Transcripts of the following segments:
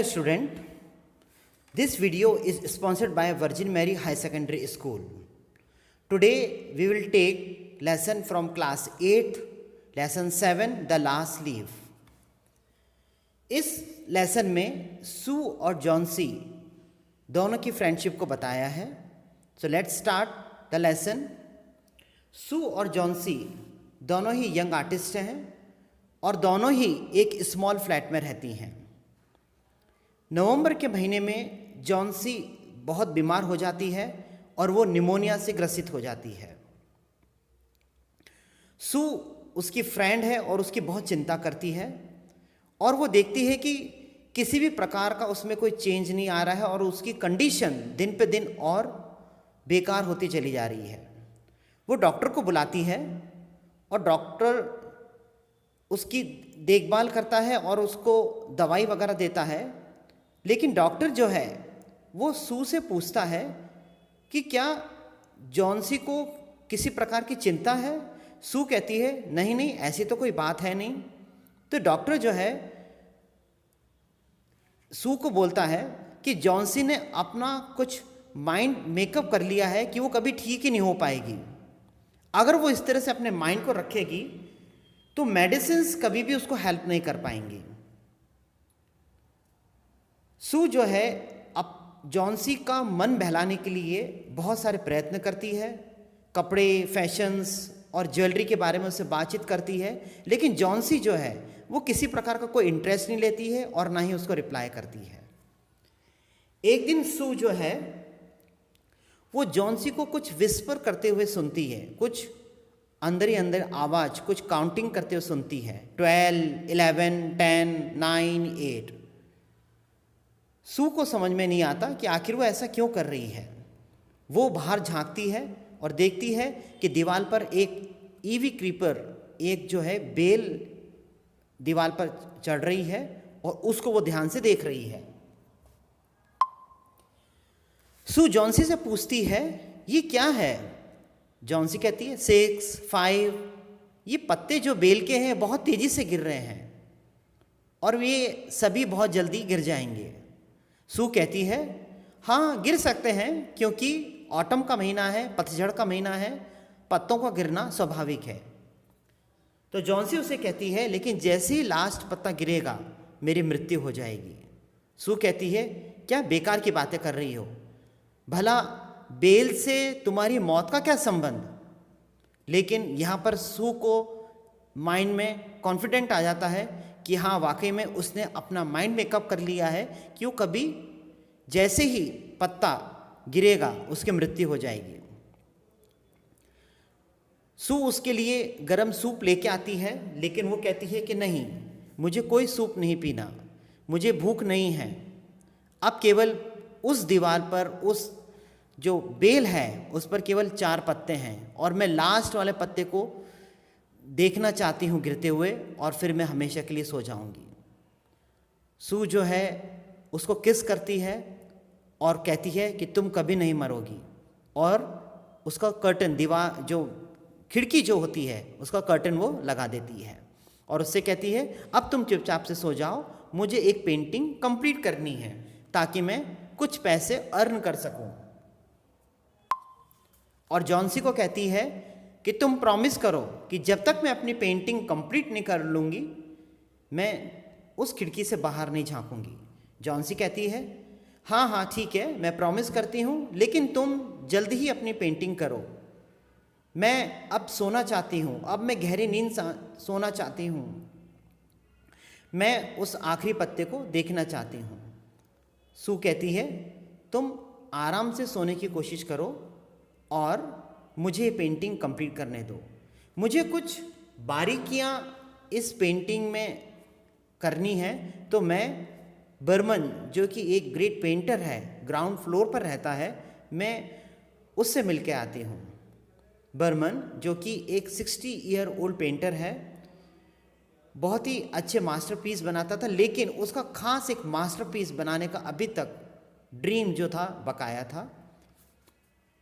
student, this video is sponsored by Virgin Mary High Secondary School. Today we will take lesson from class 8th, lesson 7, the last leaf. इस lesson में सू और Johnsy दोनों की friendship को बताया है. So let's start the lesson. Sue और Johnsy दोनों ही यंग आर्टिस्ट हैं और दोनों ही एक स्मॉल फ्लैट में रहती हैं. नवंबर के महीने में जॉन्सी बहुत बीमार हो जाती है और वो निमोनिया से ग्रसित हो जाती है. सू उसकी फ्रेंड है और उसकी बहुत चिंता करती है और वो देखती है कि किसी भी प्रकार का उसमें कोई चेंज नहीं आ रहा है और उसकी कंडीशन दिन पे दिन और बेकार होती चली जा रही है. वो डॉक्टर को बुलाती है और डॉक्टर उसकी देखभाल करता है और उसको दवाई वगैरह देता है. लेकिन डॉक्टर जो है वो सू से पूछता है कि क्या जॉन्सी को किसी प्रकार की चिंता है. सू कहती है नहीं नहीं, ऐसी तो कोई बात है नहीं. तो डॉक्टर जो है सू को बोलता है कि जॉन्सी ने अपना कुछ माइंड मेकअप कर लिया है कि वो कभी ठीक ही नहीं हो पाएगी. अगर वो इस तरह से अपने माइंड को रखेगी तो मेडिसिन्स कभी भी उसको हेल्प नहीं कर पाएंगी. सू जो है अब जॉन्सी का मन बहलाने के लिए बहुत सारे प्रयत्न करती है. कपड़े, फैशंस और ज्वेलरी के बारे में उससे बातचीत करती है. लेकिन जॉन्सी जो है वो किसी प्रकार का कोई इंटरेस्ट नहीं लेती है और ना ही उसको रिप्लाई करती है. एक दिन सू जो है वो जॉन्सी को कुछ विस्पर करते हुए सुनती है. कुछ अंदर ही अंदर आवाज़ कुछ काउंटिंग करते हुए सुनती है. 12, 11, 10, 9, 8. सू को समझ में नहीं आता कि आखिर वो ऐसा क्यों कर रही है. वो बाहर झांकती है और देखती है कि दीवार पर एक ईवी क्रीपर, एक जो है बेल दीवार पर चढ़ रही है और उसको वो ध्यान से देख रही है. सू जॉन्सी से पूछती है ये क्या है. जॉन्सी कहती है 6, 5. ये पत्ते जो बेल के हैं बहुत तेजी से गिर रहे हैं और ये सभी बहुत जल्दी गिर जाएंगे. सू कहती है हाँ गिर सकते हैं क्योंकि ऑटम का महीना है, पतझड़ का महीना है, पत्तों का गिरना स्वाभाविक है. तो जॉन्सी उसे कहती है लेकिन जैसे ही लास्ट पत्ता गिरेगा मेरी मृत्यु हो जाएगी. सू कहती है क्या बेकार की बातें कर रही हो, भला बेल से तुम्हारी मौत का क्या संबंध. लेकिन यहाँ पर सू को माइंड में कॉन्फिडेंट आ जाता है कि हाँ वाकई में उसने अपना माइंड मेकअप कर लिया है कि वो कभी जैसे ही पत्ता गिरेगा उसकी मृत्यु हो जाएगी. सू उसके लिए गरम सूप लेके आती है लेकिन वो कहती है कि नहीं, मुझे कोई सूप नहीं पीना, मुझे भूख नहीं है. अब केवल उस दीवार पर उस जो बेल है उस पर केवल 4 पत्ते हैं और मैं लास्ट वाले पत्ते को देखना चाहती हूँ गिरते हुए और फिर मैं हमेशा के लिए सो जाऊँगी. सू जो है उसको किस करती है और कहती है कि तुम कभी नहीं मरोगी और उसका कर्टन, दीवार जो खिड़की जो होती है उसका कर्टन वो लगा देती है और उससे कहती है अब तुम चुपचाप से सो जाओ, मुझे एक पेंटिंग कंप्लीट करनी है ताकि मैं कुछ पैसे अर्न कर सकूं. और जॉन्सी को कहती है कि तुम प्रॉमिस करो कि जब तक मैं अपनी पेंटिंग कंप्लीट नहीं कर लूँगी मैं उस खिड़की से बाहर नहीं झांकूंगी. जॉन्सी कहती है हाँ हाँ ठीक है, मैं प्रॉमिस करती हूँ, लेकिन तुम जल्दी ही अपनी पेंटिंग करो. मैं अब सोना चाहती हूँ, अब मैं गहरी नींद सोना चाहती हूँ, मैं उस आखिरी पत्ते को देखना चाहती हूँ. सू कहती है तुम आराम से सोने की कोशिश करो और मुझे पेंटिंग कंप्लीट करने दो. मुझे कुछ बारीकियाँ इस पेंटिंग में करनी है तो मैं बर्मन जो कि एक ग्रेट पेंटर है, ग्राउंड फ्लोर पर रहता है, मैं उससे मिल के आती हूँ. बर्मन जो कि एक 60 ईयर ओल्ड पेंटर है, बहुत ही अच्छे मास्टरपीस बनाता था लेकिन उसका खास एक मास्टरपीस बनाने का अभी तक ड्रीम जो था बकाया था.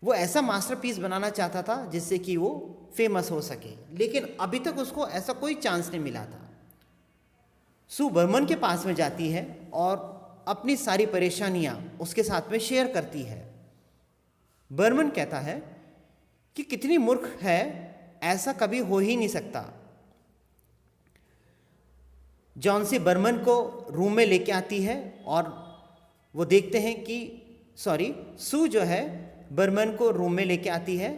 वो ऐसा मास्टरपीस बनाना चाहता था जिससे कि वो फेमस हो सके, लेकिन अभी तक उसको ऐसा कोई चांस नहीं मिला था. सू बर्मन के पास में जाती है और अपनी सारी परेशानियां उसके साथ में शेयर करती है। बर्मन कहता है कि कितनी मूर्ख है, ऐसा कभी हो ही नहीं सकता। जॉन्सी बर्मन को रूम में लेके आती है और वो देखते हैं कि सू जो है बर्मन को रूम में लेके आती है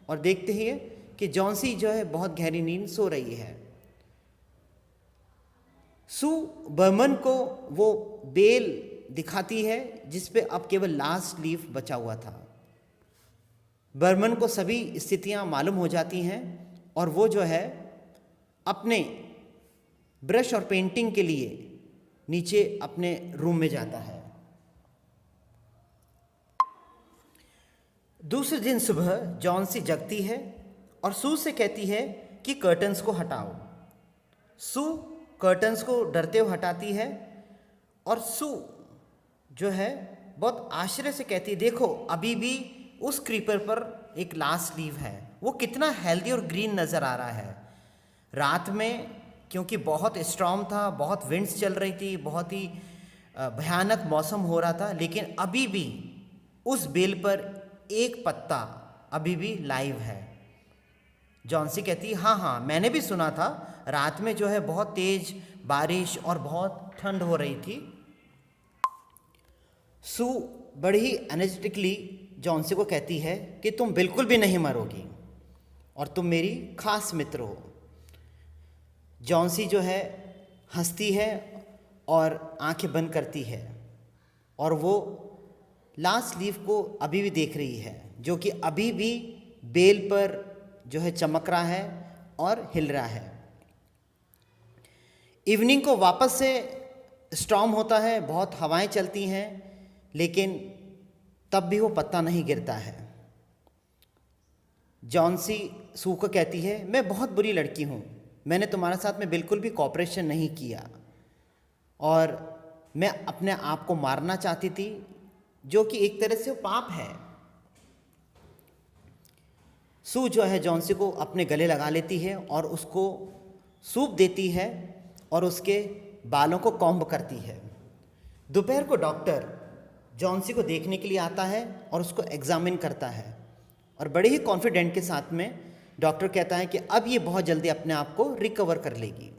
और देखते ही कि जॉन्सी जो है बहुत गहरी नींद सो रही है। सू बर्मन को वो बेल दिखाती है जिस पे अब केवल लास्ट लीफ बचा हुआ था। बर्मन को सभी स्थितियां मालूम हो जाती हैं और वो जो है अपने ब्रश और पेंटिंग के लिए नीचे अपने रूम में जाता है। दूसरे दिन सुबह जॉन्सी जगती है और सू से कहती है कि कर्टन्स को हटाओ। सू कर्टन्स को डरते हुए हटाती है और सू जो है बहुत आश्चर्य से कहती है, देखो अभी भी उस क्रीपर पर एक लास्ट लीव है, वो कितना हेल्दी और ग्रीन नज़र आ रहा है। रात में क्योंकि बहुत स्टॉर्म था, बहुत विंड्स चल रही थी, बहुत ही भयानक मौसम हो रहा था, लेकिन अभी भी उस बेल पर एक पत्ता अभी भी लाइव है। जॉन्सी कहती है, हाँ मैंने भी सुना था, रात में जो है बहुत तेज बारिश और बहुत ठंड हो रही थी। सू बड़ी ही एनर्जेटिकली जॉन्सी को कहती है कि तुम बिल्कुल भी नहीं मरोगी और तुम मेरी खास मित्र हो। जॉन्सी जो है हंसती है और आंखें बंद करती है और वो लास्ट लीफ को अभी भी देख रही है, जो कि अभी भी बेल पर जो है चमक रहा है और हिल रहा है। इवनिंग को वापस से स्टॉर्म होता है, बहुत हवाएं चलती हैं, लेकिन तब भी वो पत्ता नहीं गिरता है। जॉन्सी सू को कहती है, मैं बहुत बुरी लड़की हूँ, मैंने तुम्हारे साथ में बिल्कुल भी कोऑपरेशन नहीं किया और मैं अपने आप को मारना चाहती थी, जो कि एक तरह से पाप है। सू जो है जॉन्सी को अपने गले लगा लेती है और उसको सूप देती है और उसके बालों को कॉम्ब करती है। दोपहर को डॉक्टर जॉन्सी को देखने के लिए आता है और उसको एग्जामिन करता है और बड़े ही कॉन्फिडेंट के साथ में डॉक्टर कहता है कि अब ये बहुत जल्दी अपने आप को रिकवर कर लेगी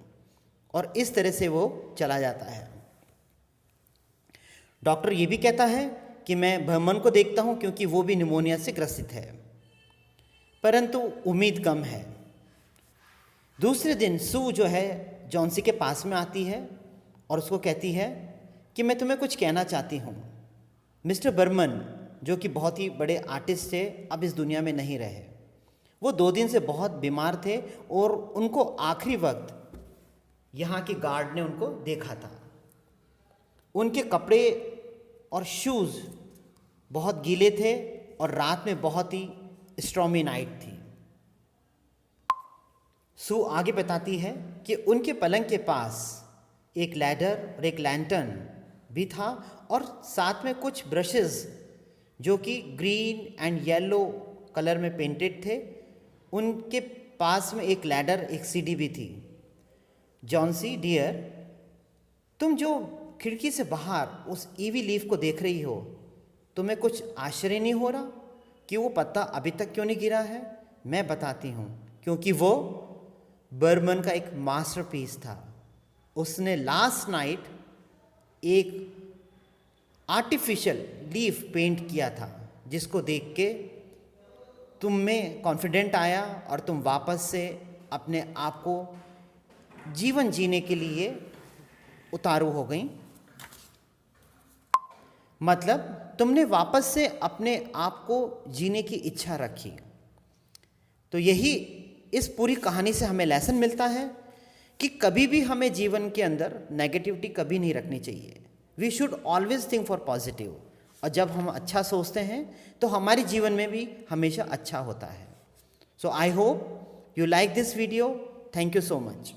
और इस तरह से वो चला जाता है। डॉक्टर ये भी कहता है कि मैं बर्मन को देखता हूँ क्योंकि वो भी निमोनिया से ग्रसित है, परंतु उम्मीद कम है। दूसरे दिन सू जो है जॉन्सी के पास में आती है और उसको कहती है कि मैं तुम्हें कुछ कहना चाहती हूँ। मिस्टर बर्मन जो कि बहुत ही बड़े आर्टिस्ट थे, अब इस दुनिया में नहीं रहे। वो 2 दिन से बहुत बीमार थे और उनको आखिरी वक्त यहाँ के गार्ड ने उनको देखा था। उनके कपड़े और शूज़ बहुत गीले थे और रात में बहुत ही स्टॉर्मी नाइट थी। सू आगे बताती है कि उनके पलंग के पास एक लैडर और एक लैंटर्न भी था और साथ में कुछ ब्रशेस जो कि ग्रीन एंड येलो कलर में पेंटेड थे। उनके पास में एक लैडर, एक सीढ़ी भी थी। जॉन्सी डियर, तुम जो खिड़की से बाहर उस ईवी लीफ को देख रही हो, तुम्हें कुछ आश्चर्य नहीं हो रहा कि वो पत्ता अभी तक क्यों नहीं गिरा है? मैं बताती हूँ, क्योंकि वो बर्मन का एक मास्टरपीस था। उसने लास्ट नाइट एक आर्टिफिशियल लीफ पेंट किया था, जिसको देख के तुम में कॉन्फिडेंट आया और तुम वापस से अपने आप को जीवन जीने के लिए उतारू हो गई। मतलब तुमने वापस से अपने आप को जीने की इच्छा रखी। तो यही इस पूरी कहानी से हमें लेसन मिलता है कि कभी भी हमें जीवन के अंदर नेगेटिविटी कभी नहीं रखनी चाहिए। We should always think for positive. और जब हम अच्छा सोचते हैं तो हमारे जीवन में भी हमेशा अच्छा होता है। So I hope you like this video. Thank you so much.